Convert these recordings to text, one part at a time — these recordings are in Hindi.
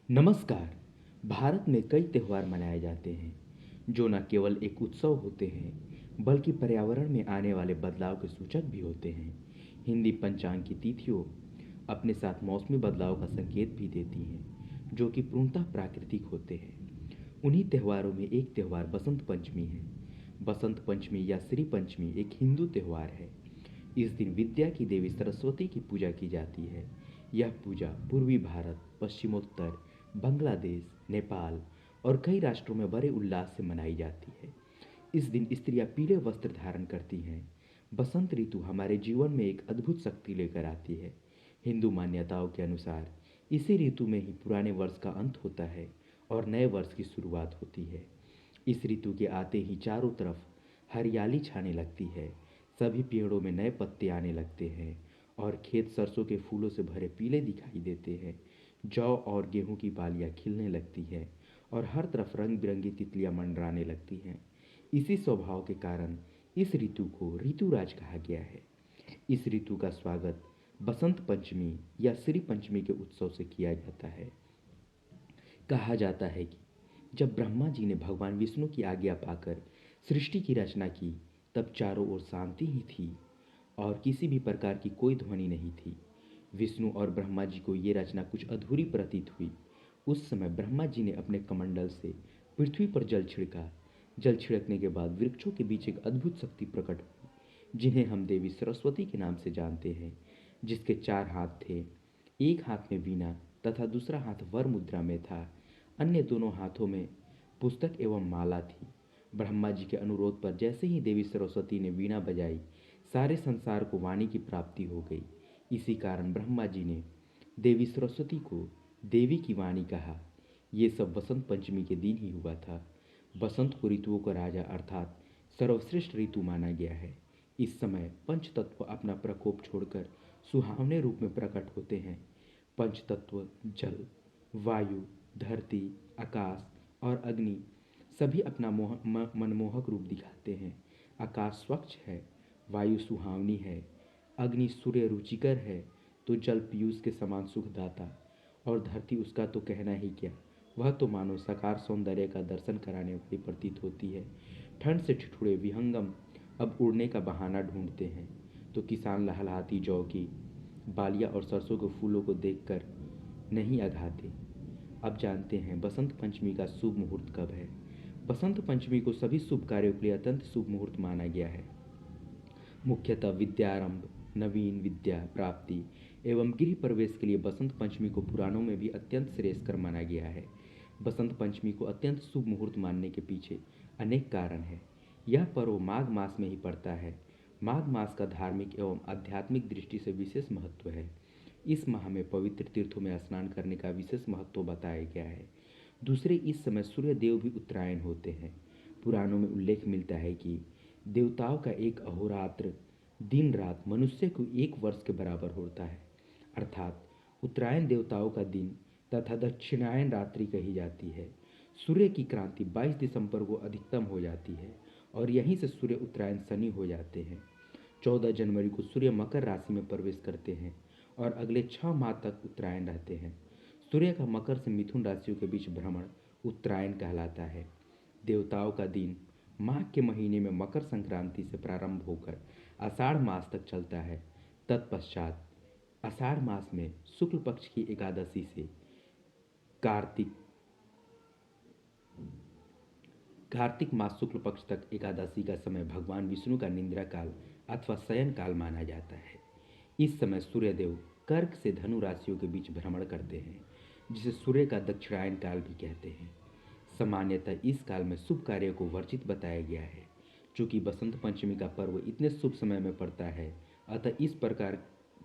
नमस्कार। भारत में कई त्योहार मनाए जाते हैं जो न केवल एक उत्सव होते हैं बल्कि पर्यावरण में आने वाले बदलाव के सूचक भी होते हैं। हिंदी पंचांग की तिथियों अपने साथ मौसमी बदलाव का संकेत भी देती हैं जो कि पूर्णतः प्राकृतिक होते हैं। उन्हीं त्योहारों में एक त्योहार बसंत पंचमी है। बसंत पंचमी या श्री पंचमी एक हिंदू त्योहार है। इस दिन विद्या की देवी सरस्वती की पूजा की जाती है। यह पूजा पूर्वी भारत, पश्चिमोत्तर, बांग्लादेश, नेपाल और कई राष्ट्रों में बड़े उल्लास से मनाई जाती है। इस दिन स्त्रियां पीले वस्त्र धारण करती हैं। बसंत ऋतु हमारे जीवन में एक अद्भुत शक्ति लेकर आती है। हिंदू मान्यताओं के अनुसार इसी ऋतु में ही पुराने वर्ष का अंत होता है और नए वर्ष की शुरुआत होती है। इस ऋतु के आते ही चारों तरफ हरियाली छाने लगती है। सभी पेड़ों में नए पत्ते आने लगते हैं और खेत सरसों के फूलों से भरे पीले दिखाई देते हैं। जौ और गेहूं की बालियां खिलने लगती हैं और हर तरफ रंग बिरंगी तितलियां मंडराने लगती हैं। इसी स्वभाव के कारण इस ऋतु को ऋतुराज कहा गया है। इस ऋतु का स्वागत बसंत पंचमी या श्री पंचमी के उत्सव से किया जाता है। कहा जाता है कि जब ब्रह्मा जी ने भगवान विष्णु की आज्ञा पाकर सृष्टि की रचना की तब चारों ओर शांति ही थी और किसी भी प्रकार की कोई ध्वनि नहीं थी। विष्णु और ब्रह्मा जी को ये रचना कुछ अधूरी प्रतीत हुई। उस समय ब्रह्मा जी ने अपने कमंडल से पृथ्वी पर जल छिड़का। जल छिड़कने के बाद वृक्षों के बीच एक अद्भुत शक्ति प्रकट हुई जिन्हें हम देवी सरस्वती के नाम से जानते हैं, जिसके चार हाथ थे। एक हाथ में वीणा तथा दूसरा हाथ वर मुद्रा में था। अन्य दोनों हाथों में पुस्तक एवं माला थी। ब्रह्मा जी के अनुरोध पर जैसे ही देवी सरस्वती ने वीणा बजाई, सारे संसार को वाणी की प्राप्ति हो गई। इसी कारण ब्रह्मा जी ने देवी सरस्वती को देवी की वाणी कहा। ये सब बसंत पंचमी के दिन ही हुआ था। बसंत को ऋतुओं का राजा अर्थात सर्वश्रेष्ठ ऋतु माना गया है। इस समय पंच तत्व अपना प्रकोप छोड़कर सुहावने रूप में प्रकट होते हैं। पंच तत्व जल, वायु, धरती, आकाश और अग्नि सभी अपना मनमोहक रूप दिखाते हैं। आकाश स्वच्छ है, वायु सुहावनी है, अग्नि सूर्य रुचिकर है तो जल पीयूष के समान सुखदाता और धरती उसका तो कहना ही क्या, वह तो मानो साकार सौंदर्य का दर्शन कराने वाली प्रतीत होती है। ठंड से ठिठुरे विहंगम अब उड़ने का बहाना ढूंढते हैं तो किसान लहलहाती जौ की बालियां और सरसों के फूलों को देखकर नहीं अघाते। अब जानते हैं बसंत पंचमी का शुभ मुहूर्त कब है। बसंत पंचमी को सभी शुभ कार्यों के लिए अत्यंत शुभ मुहूर्त माना गया है। मुख्यतः विद्यारंभ, नवीन विद्या प्राप्ति एवं गृह प्रवेश के लिए बसंत पंचमी को पुराणों में भी अत्यंत श्रेयस्कर माना गया है। बसंत पंचमी को अत्यंत शुभ मुहूर्त मानने के पीछे अनेक कारण हैं। यह पर्व माघ मास में ही पड़ता है। माघ मास का धार्मिक एवं आध्यात्मिक दृष्टि से विशेष महत्व है। इस माह में पवित्र तीर्थों में स्नान करने का विशेष महत्व बताया गया है। दूसरे, इस समय सूर्य देव भी उत्तरायण होते हैं। पुराणों में उल्लेख मिलता है कि देवताओं का एक अहोरात्र दिन रात मनुष्य को एक वर्ष के बराबर होता है। अर्थात उत्तरायण देवताओं का दिन तथा दक्षिणायन रात्रि कही जाती है। सूर्य की क्रांति 22 दिसंबर को अधिकतम हो जाती है और यहीं से सूर्य उत्तरायण शनि हो जाते हैं। 14 जनवरी को सूर्य मकर राशि में प्रवेश करते हैं और अगले 6 माह तक उत्तरायण रहते हैं। सूर्य का मकर से मिथुन राशियों के बीच भ्रमण उत्तरायण कहलाता है। देवताओं का दिन माघ के महीने में मकर संक्रांति से प्रारंभ होकर आषाढ़ मास तक चलता है। तत्पश्चात आषाढ़ मास में शुक्ल पक्ष की एकादशी से कार्तिक कार्तिक मास शुक्ल पक्ष तक एकादशी का समय भगवान विष्णु का निद्रा काल अथवा शयन काल माना जाता है। इस समय सूर्यदेव कर्क से धनु राशियों के बीच भ्रमण करते हैं, जिसे सूर्य का दक्षिणायन काल भी कहते हैं। सामान्यतः इस काल में शुभ कार्यों को वर्जित बताया गया है। चूँकि बसंत पंचमी का पर्व इतने शुभ समय में पड़ता है, अतः इस प्रकार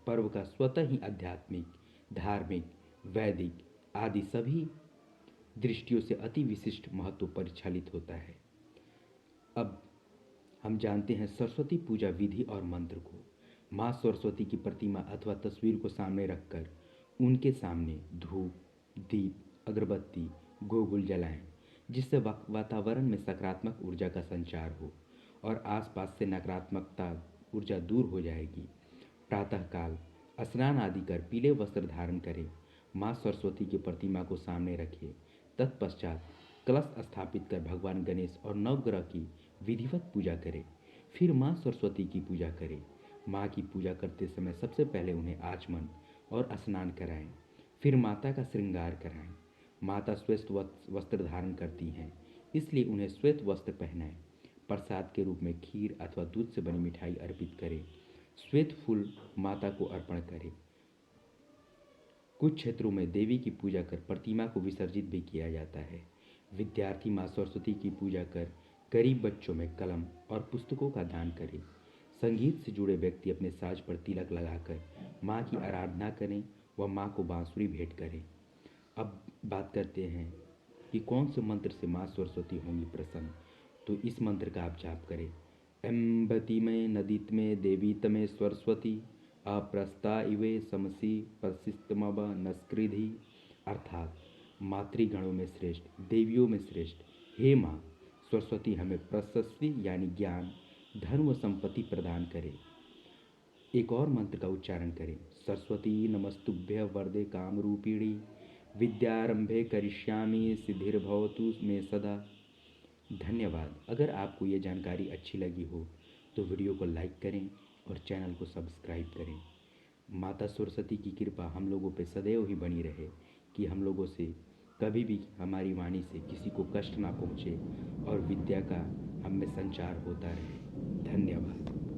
पर्व का स्वतः ही आध्यात्मिक, धार्मिक, वैदिक आदि सभी दृष्टियों से अति विशिष्ट महत्व परिचालित होता है। अब हम जानते हैं सरस्वती पूजा विधि और मंत्र को। माँ सरस्वती की प्रतिमा अथवा तस्वीर को सामने रखकर उनके सामने धूप, दीप, अगरबत्ती, गोगुल जलाएं, जिससे वातावरण में सकारात्मक ऊर्जा का संचार हो और आसपास से नकारात्मकता ऊर्जा दूर हो जाएगी। प्रातःकाल स्नान आदि कर पीले वस्त्र धारण करें। माँ सरस्वती की प्रतिमा को सामने रखिए। तत्पश्चात कलश स्थापित कर भगवान गणेश और नवग्रह की विधिवत पूजा करें। फिर माँ सरस्वती की पूजा करें। माँ की पूजा करते समय सबसे पहले उन्हें आचमन और स्नान कराएं। फिर माता का श्रृंगार कराएं। माता श्वेत वस्त्र धारण करती हैं, इसलिए उन्हें श्वेत वस्त्र पहनाएं। प्रसाद के रूप में खीर अथवा दूध से बनी मिठाई अर्पित करें। श्वेत फूल माता को अर्पण करें। कुछ क्षेत्रों में देवी की पूजा कर प्रतिमा को विसर्जित भी किया जाता है। विद्यार्थी माँ सरस्वती की पूजा कर गरीब बच्चों में कलम और पुस्तकों का दान करें। संगीत से जुड़े व्यक्ति अपने साज पर तिलक लगाकर माँ की आराधना करें व माँ को बांसुरी भेंट करें। अब बात करते हैं कि कौन से मंत्र से माँ सरस्वती होंगी प्रसन्न। तो इस मंत्र का आप जाप करें। एम्बति में नदित में देवी तमे सरस्वती अप्रस्ता इवे समसी परसिस्तमव नस्कृधि। अर्थात मातृगणों में श्रेष्ठ, देवियों में श्रेष्ठ, हे माँ सरस्वती हमें प्रशस्ति यानी ज्ञान, धन व संपत्ति प्रदान करे। एक और मंत्र का उच्चारण करें। सरस्वती नमस्तुभ्य वरदे काम रूपिणी विद्यारंभे करिष्यामि सिद्धिर्भवतु मे सदा। धन्यवाद। अगर आपको ये जानकारी अच्छी लगी हो तो वीडियो को लाइक करें और चैनल को सब्सक्राइब करें। माता सरस्वती की कृपा हम लोगों पे सदैव ही बनी रहे कि हम लोगों से कभी भी हमारी वाणी से किसी को कष्ट ना पहुँचे और विद्या का हम में संचार होता रहे। धन्यवाद।